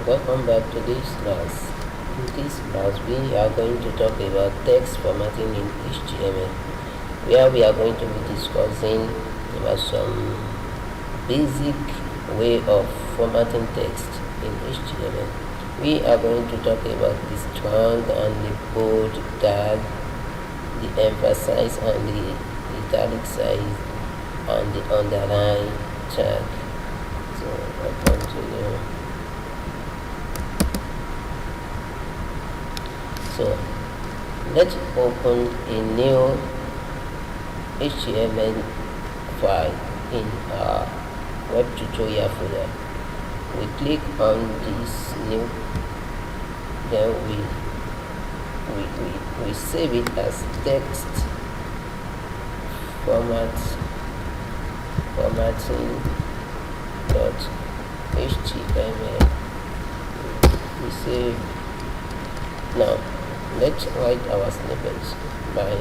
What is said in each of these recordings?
Welcome back to this class. In this class, we are going to talk about text formatting in HTML, where we are going to be discussing about some basic way of formatting text in HTML. We are going to talk about the strong and the bold tag, the emphasize and the italic size, and the underline tag. So I'll continue. So let's open a new HTML file in our web tutorial folder. We click on this new, then we save it as text formatting.html. We save. Now let's write our snippets by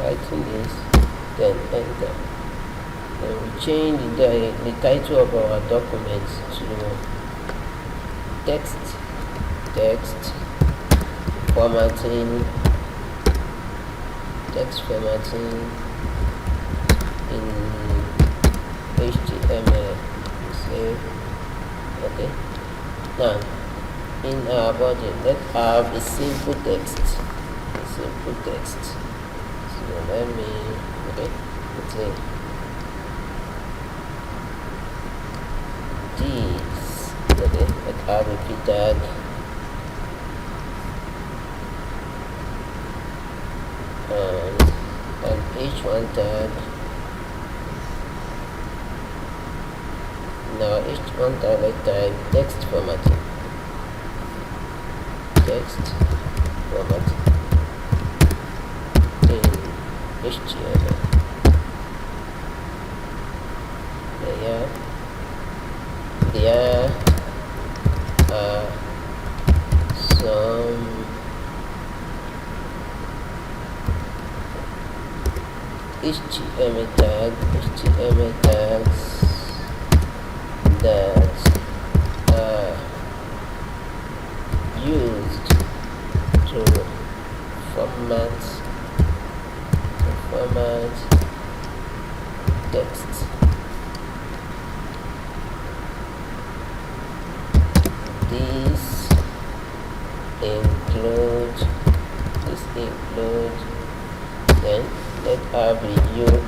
writing this, then enter. Then we change the title of our document to text formatting in HTML. Save. Okay. Now in our body, let's have a simple text. So let me say this. Okay, let's have a p tag. And h1 tag. Now h1 tag, I type text formatting. Text format in HTML. There are some HTML tags that are used to format text. These include then let's have a UL.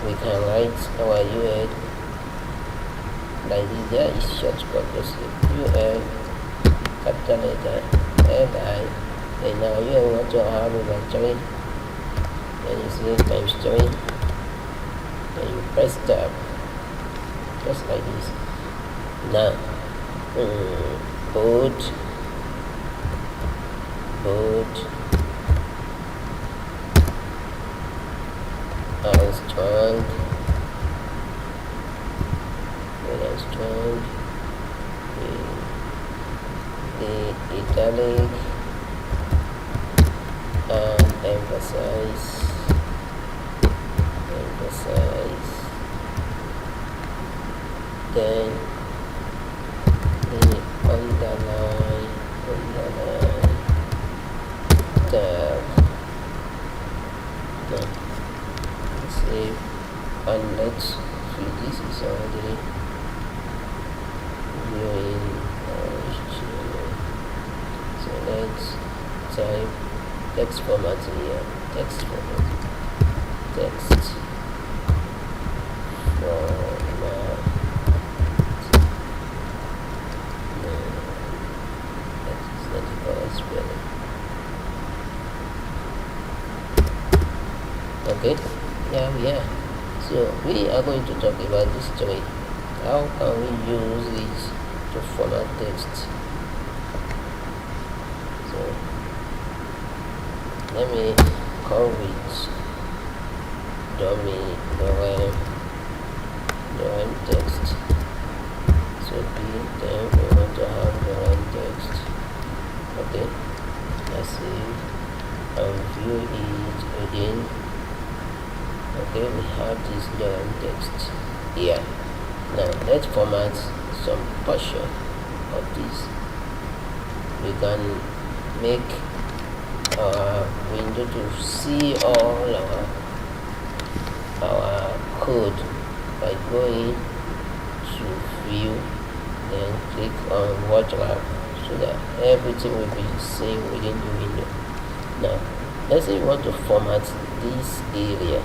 We can write our UL like this. There is shortcut. UL capital letter LI. And now you want to have over 3. Then you see times 3. Then you press tab. Just like this. Now bold and strong. The italic and emphasize. Then the underline tab. Now save, and let's see, this is already viewing HTML. So let's type text format here. Text format. Okay, yeah. So we are going to talk about this story. How can we use it to format text? So let me call with dummy dorem text. So then we want to have dorem text. Okay, let's see and view it again. Okay, we have this dorem text here. Now let's format some portion of this. We can make our window to see all our code by going to view, then click on word wrap so that everything will be seen within the window. Now let's say we want to format this area.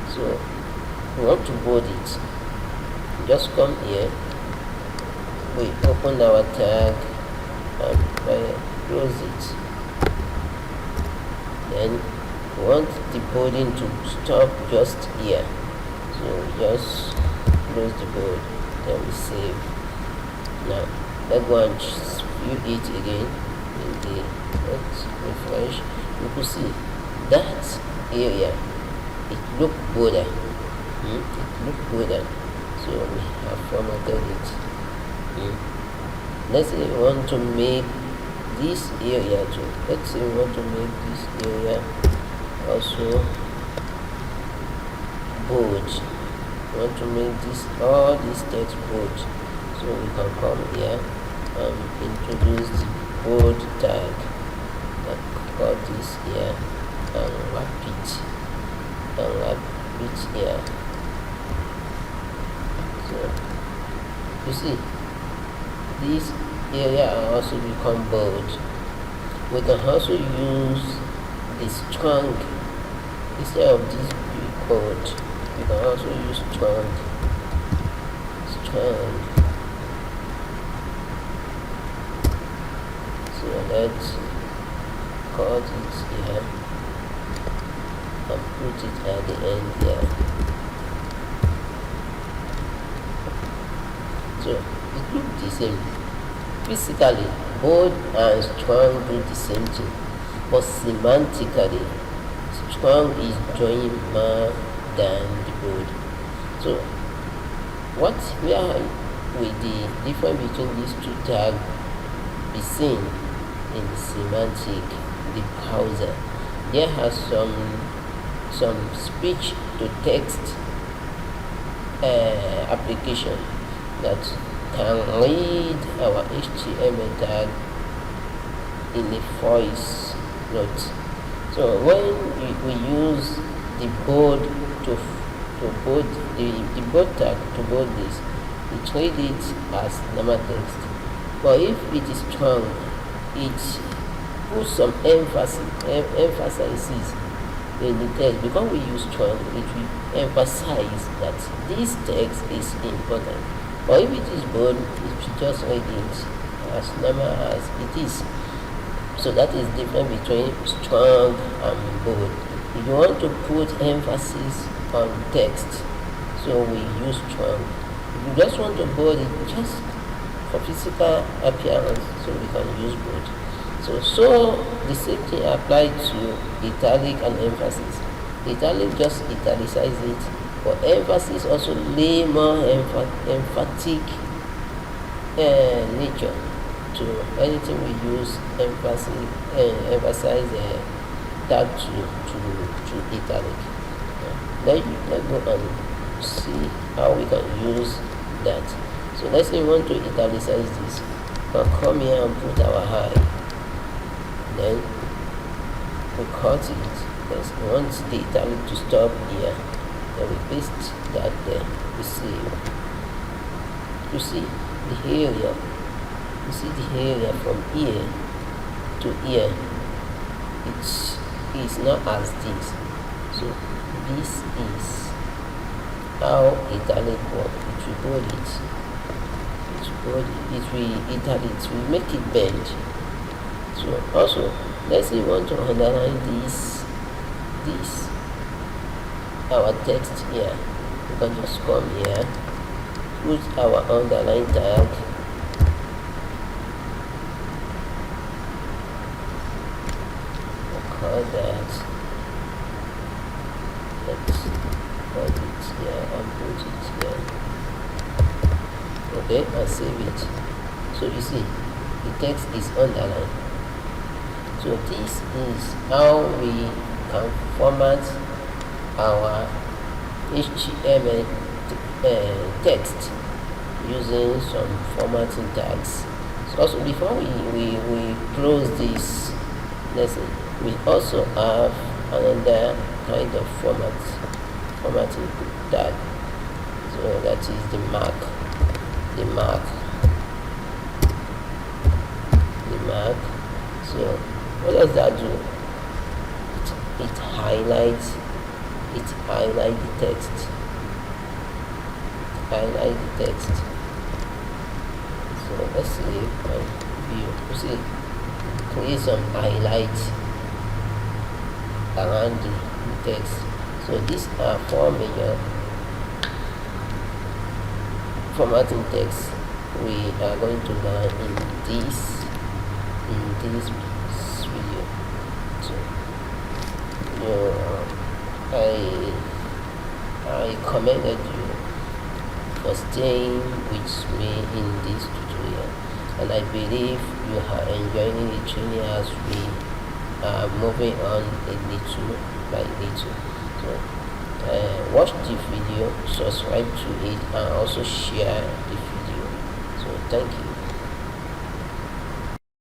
So we want to bold it. Just come here, we open our tag and close it. Then we want the bolding to stop just here, so we just close the bold, then we save. Now let's go and view it again. Let's refresh. You can see that area, it looked bolder. So we have formatted it. Let's say we want to make this area too. Let's say we want to make this area also bold. We want to make all this text bold. So we can come here and introduce the bold tag. Got this here and wrap it here. So you see, this area will also become bold. We can also use the strong instead of this big bold. We can also use strong. So let's cut it here and put it at the end here. So it looks the same. Physically, bold and strong do the same thing, but semantically, strong is drawing more than the bold. So where will the difference between these two tags be seen? In the semantic, the browser, there has some speech to text application that can read our HTML tag in a voice note. So when we use the bold to bold the bold tag to bold this, we treat it as normal text. But if it is strong, it puts some emphasizes in the text. Because we use strong, it will emphasize that this text is important. But if it is bold, it should just read it as normal as it is. So that is different between strong and bold. If you want to put emphasis on text, so we use strong. If you just want to bold it just for physical appearance, so we can use bold. So the same thing applies to italic and emphasis. Italic just italicize it, but emphasis also lay more emphatic nature to anything we use emphasize tag to italic. Let's go and see how we can use that. So let's say we want to italicize this. We'll come here and put our high. Then we cut it. We want the italic to stop here. Then we paste that there. We save. You see the area. You see the area from here to here. It is not as this. So this is how italic works. It will bold it. It will italic. It will make it bend. So also, let's say we want to underline this our text here. We can just come here, put our underline tag, call that. Let's put it here and put it here. Okay, and save it. So you see, the text is underlined. So this is how we can format our HTML text using some formatting tags. So also before we close this lesson, we also have another kind of formatting tag. So that is the mark. So what does that do? It highlights the text. So let's see my view. You see, create some highlights around the text. So these are four major formatting text we are going to learn in this video. So I commended you for staying with me in this tutorial, and I believe you are enjoying the training as we are moving on a little by little. So watch the video, subscribe to it, and also share the video. So thank you.